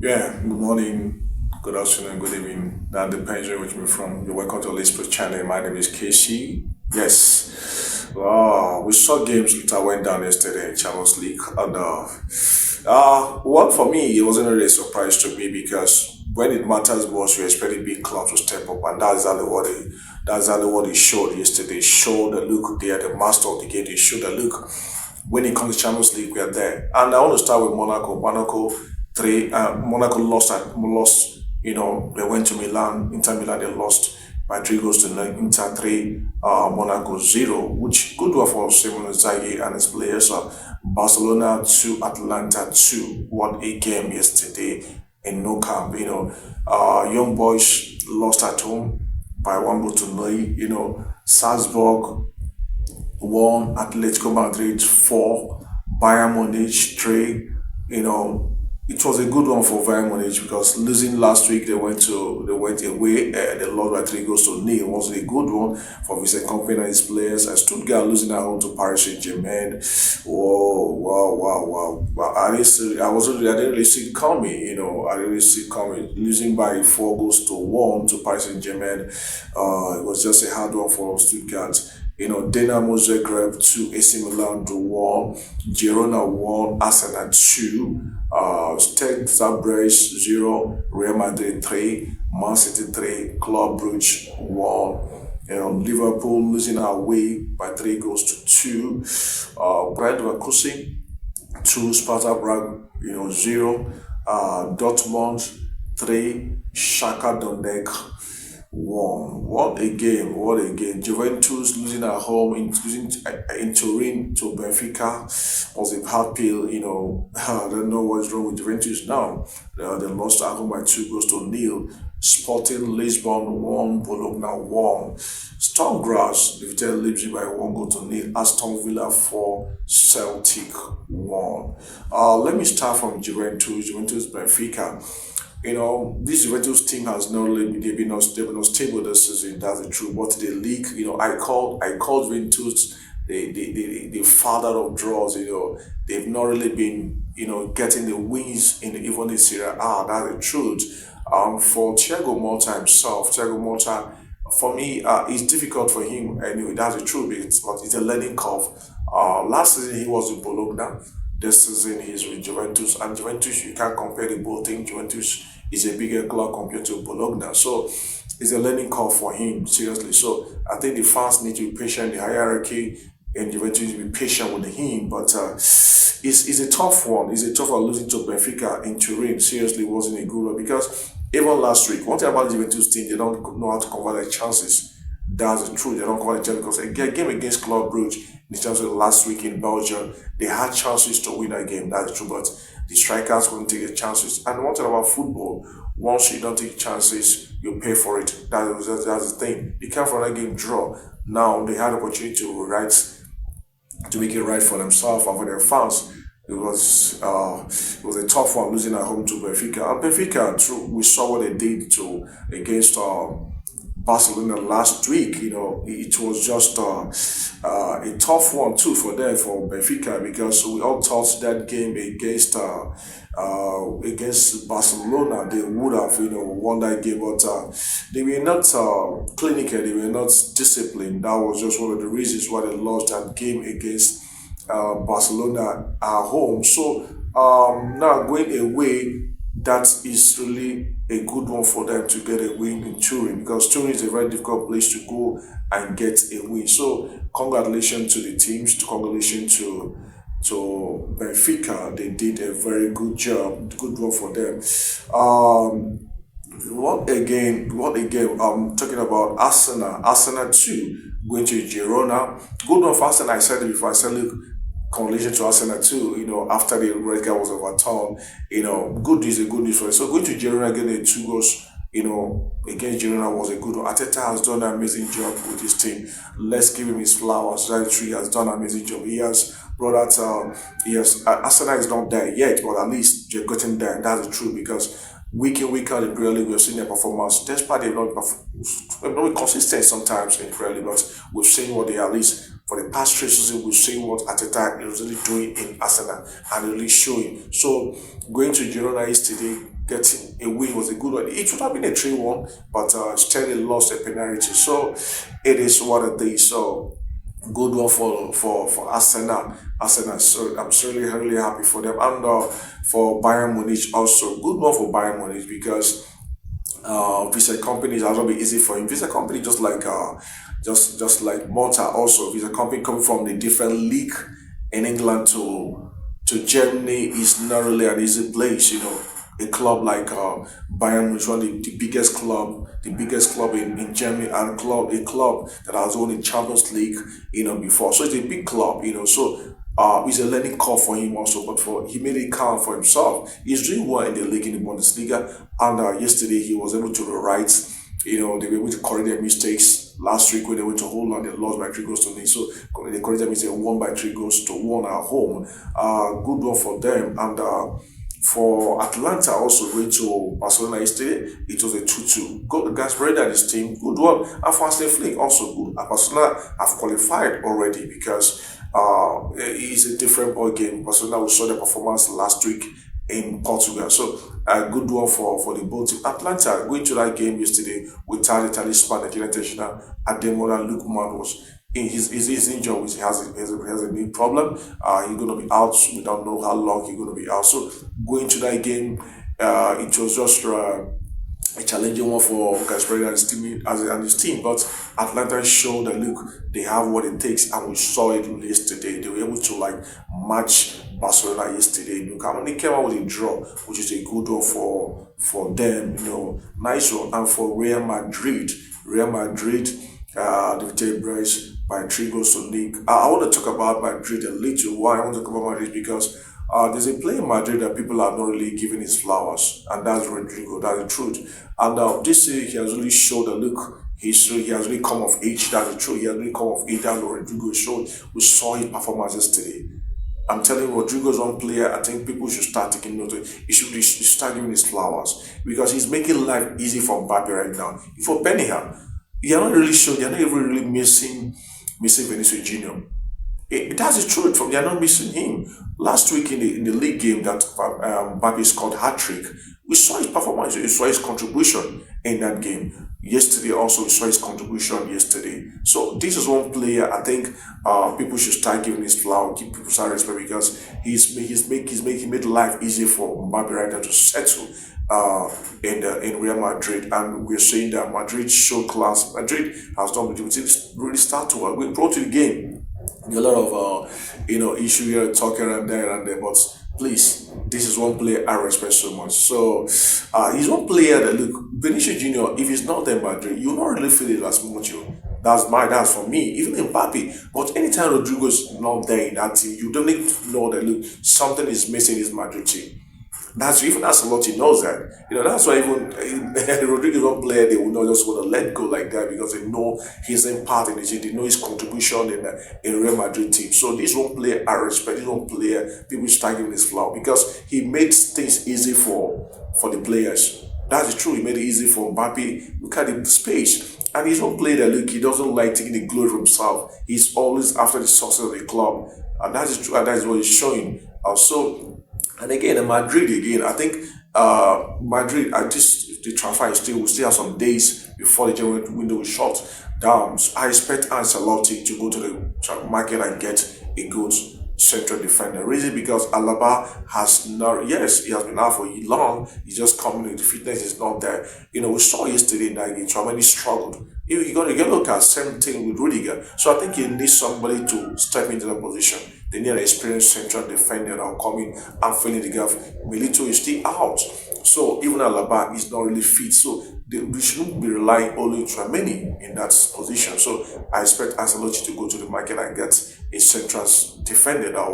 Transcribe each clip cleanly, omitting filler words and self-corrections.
Yeah, good morning, good afternoon, good evening. That depends on which you're from. You're welcome to Let's channel. My name is Casey. Yes. We saw games that went down yesterday in Champions League. And well, for me, it wasn't really a surprise to me because when it matters most, you expect big clubs to step up, and that's exactly what they showed yesterday. They showed that look, they are the master of the game. They showed that look, when it comes to Champions League, we are there. And I want to start with Monaco. Monaco lost. They went to Milan. Inter Milan, they lost by 3 goals to none. Inter 3, Monaco 0, which good one for Simon Inzaghi and his players. Barcelona 2, Atlanta 2. What a game yesterday in No Camp. Young boys lost at home by 1 goal to none. Salzburg 1, Atletico Madrid 4, Bayern Munich 3. It was a good one for Bayern Munich because losing last week they went away. They lost by 3 goals to nil. It was a good one for Vincent Kompany and his players. And Stuttgart losing at home to Paris Saint Germain. Whoa, wow, wow, wow! Well, I didn't really see it coming. I didn't really see it coming. Losing by 4 goals to 1 to Paris Saint Germain. It was just a hard one for Stuttgart. Dynamo Zagreb 2, AC Milan to 1, Girona 1, Arsenal 2, Stade Zabrze 0, Real Madrid 3, Man City 3, Club Brugge 1. Liverpool losing away by 3 goals to 2. Brad Leverkusen 2, Sparta Prague 0, Dortmund 3, Shakhtar Donetsk 1. What a game! What a game! Juventus losing at home, in Turin to Benfica was a hard pill. I don't know what's wrong with Juventus now. They lost at home by 2 goals to nil. Sporting Lisbon 1, Bologna 1. Stormgrass defeated Leipzig by 1 goal to nil. Aston Villa 4, Celtic 1. Let me start from Juventus. Juventus Benfica. This Juventus team has not really they've been stable this season. That's the truth. But the league, I called Juventus the father of draws. They've not really been getting the wins in even the Serie A. That's the truth. For Thiago Motta himself, Thiago Motta, for me, it's difficult for him. Anyway, that's the truth. But it's a learning curve. Last season he was with Bologna. This season he's with Juventus, and Juventus, you can't compare the both things. Juventus is a bigger club compared to Bologna, so it's a learning curve for him, seriously. So I think the fans need to be patient, the hierarchy, and Juventus need to be patient with him. But it's a tough one. It's a tough one losing to Benfica in Turin. Seriously, wasn't a good one because even last week, one thing about the Juventus team, they don't know how to convert their chances. That's the truth. They don't convert their chances because a game against Club Brugge in terms of last week in Belgium, they had chances to win that game. That's true, but the strikers couldn't take the chances. And one thing about football, once you don't take chances, you pay for it. That's the thing. They can't for that game draw. Now they had the opportunity to make it right for themselves and for their fans. It was a tough one losing at home to Benfica. And Benfica, true, we saw what they did to against Barcelona last week. It was just a tough one too for them, for Benfica, because we all thought that game against Barcelona they would have won that game, but they were not clinical, they were not disciplined. That was just one of the reasons why they lost that game against Barcelona at home. So now going away, that is really a good one for them to get a win in Turin, because Turin is a very difficult place to go and get a win. So congratulations to the teams, congratulations to Benfica. They did a very good job, good one for them. What again? I'm talking about Arsenal 2 going to Girona. Good one for Arsenal. I said it before. I said, look, congratulations to Arsenal too. After the red card was overturned, good news, a good news for it. So going to Girona getting a 2 goals, against Girona was a good one. Ateta has done an amazing job with his team. Let's give him his flowers. That tree has done an amazing job. He has brought out. Arsenal is not there yet, but at least they're getting there. That's the truth, because week in, week out in Premier League, we've seen their performance. Despite they've not been consistent sometimes in Premier League, but we've seen what they are at least For the past 3 seasons, we've seen what Ateta is really doing in Arsenal and really showing. So going to Girona yesterday, getting a win was a good one. It should have been a 3-1, but still they lost a penalty. So it is what it is. So good one for Arsenal. Arsenal. So I'm really happy for them, and for Bayern Munich also good one for Bayern Munich because visa companies are not be easy for him. Visa company just like Malta also visa company coming from a different league in England to Germany is not really an easy place. A club like Bayern, which one of the biggest club in Germany, and a club that has won the Champions League, before. So it's a big club. So it's a learning curve for him also, but for he made it count for himself. He's doing well in the league in the Bundesliga, and yesterday he was able to rewrite. They were able to correct their mistakes last week when they went to Holland. They lost by 3 goals to 0. So they corrected their mistakes, won by 3 goals to 1 at home. Good one for them, and for Atlanta also going to Barcelona yesterday, it was a 2-2. Good guys, Breda and his team, good one. And for Hansi Flick also good. And Barcelona have qualified already because it's a different ball game. Barcelona, we saw the performance last week in Portugal. So a good one for the both team. Atlanta going to that game yesterday without the talisman, Nigerian international Ademola Lookman was in his injured, which has a big problem. He's going to be out. We don't know how long he's going to be out. So going to that game, it was just a challenging one for Gasperini and his team. But Atlanta showed that look, they have what it takes, and we saw it yesterday. They were able to match Barcelona yesterday. Look, and they came out with a draw, which is a good one for them. Nice one. And for Real Madrid, the victory brace by 3 goals to 0. I want to talk about Madrid a little. Why I want to talk about Madrid because there's a player in Madrid that people are not really giving his flowers, and that's Rodrigo. That's the truth. And this year he has really showed that look, he has really come of age. That's the truth. He has really come of age. That's what Rodrigo showed. We saw his performance yesterday. I'm telling you, Rodrigo's one player. I think people should start taking note. He should start giving his flowers because he's making life easy for Mbappe right now. For Bellingham, you're not really sure. You're not even really missing Vinicius Junior. That's the truth. They're not missing him. Last week in the league game that Mbappe scored hat-trick, we saw his performance, we saw his contribution in that game. Yesterday also, we saw his contribution yesterday. So this is one player I think people should start giving his flower, give people some respect because he made life easier for Mbappe right now to settle in Real Madrid, and we're saying that Madrid showed class. Madrid has done with it. Really start to work. We brought to the game. A lot of issue here, talking around there, but please, this is one player I respect so much. So he's one player that look, Vinicius Junior. If he's not there in Madrid, you not really feel it as much. That's for me. Even Mbappe, but anytime Rodrigo's not there in that team, you don't need to know that look, something is missing in this Madrid team. That's even Ancelotti knows that. That's why even Rodriguez one player they will not just want to let go like that because they know his impact in the team, they know his contribution in Real Madrid team. So this one player I respect. This one player people start giving his flower because he made things easy for the players. That's the truth. He made it easy for Mbappe. Look at the space. And he's one player that look, he doesn't like taking the glory for himself. He's always after the success of the club, and that is true. And that is what he's showing. And again, in Madrid, I think Madrid, the transfer we still have some days before the January window is shut down. So I expect Ancelotti to go to the market and get a good central defender. Reason because Alaba has not, yes, he has been out for long. He's just coming, the fitness is not there. We saw yesterday in that game, Tchouaméni struggled. You got to look at same thing with Rudiger. So I think you need somebody to step into the position. They need an experienced central defender that will come in and fill in the gap. Milito is still out. So even Alaba is not really fit. So we shouldn't be relying only on Tchouaméni in that position. So I expect Ancelotti to go to the market and get a central defender that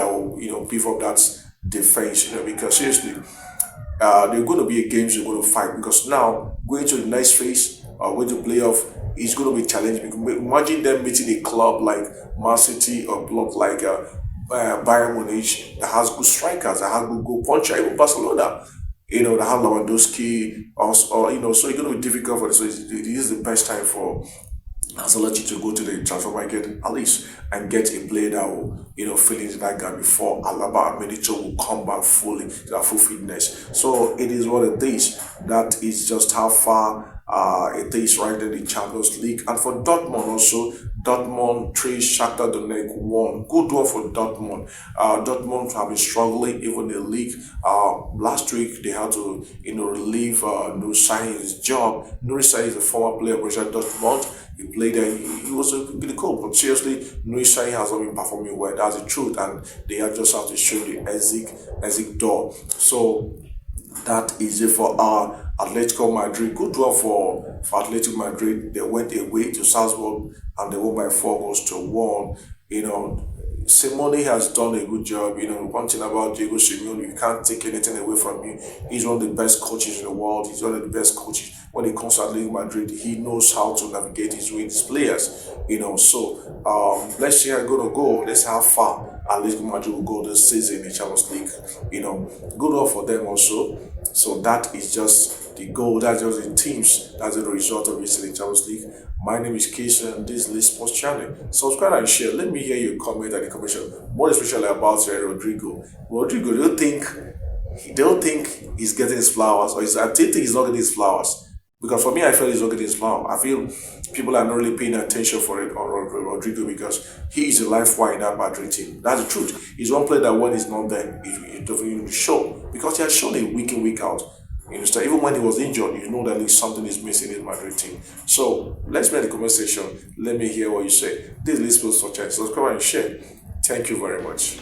will beef up that defense. Because seriously, there are going to be games you're going to fight because now going to the next phase, going to playoff, is going to be challenging. Imagine them meeting a club like Man City or block like Bayern Munich that has good strikers, that has good goal puncher, even Barcelona, that have Lewandowski, so it's going to be difficult for them. So it is the best time for has allowed you to go to the transfer market at least and get a player that will, fill in that gap before Alaba and Medicho will come back fully to their full fitness. So it is what it is. That is just how far it is right in the Champions League. And for Dortmund also, Dortmund 3, Shakhtar Donetsk 1. Good one for Dortmund. Dortmund have been struggling even in the league. Last week they had to, relieve Nuri Sahin's job. Nuri Sahin is a former player of Borussia Dortmund. He played there. He was really cool. But seriously, Nuri Sahin has not been performing well. That's the truth. And they have just have to show the exit door. So that is it for our Atletico Madrid. Good one for Atletico Madrid. They went away to Salzburg and they won by 4-1. Simone has done a good job. One thing about Diego Simeone, you can't take anything away from him. He's one of the best coaches in the world. He's one of the best coaches. When it comes to Atletico Madrid, he knows how to navigate his way with his players. So let's see how it's gonna go. Let's see how far Atletico Madrid will go this season in the Champions League. Good one for them also. So that is just the goal. That's just the teams. That's the result of this in the Champions League. My name is Casey and this is Lee Sports Channel. Subscribe and share. Let me hear your comment and the comment section. More especially about Rodrigo. Rodrigo, do you think he's getting his flowers, or I think he's not getting his flowers? Because for me, I feel he's not getting his flowers. I feel people are not really paying attention for it on Rodrigo because he is a life wire in that Madrid team. That's the truth. He's one player that when he's not there, he doesn't show because he has shown it week in, week out. You understand? Even when he was injured, you know that something is missing in Madrid team. So let's make the comment section. Let me hear what you say. This is Lee Sports Channel. Subscribe and share. Thank you very much.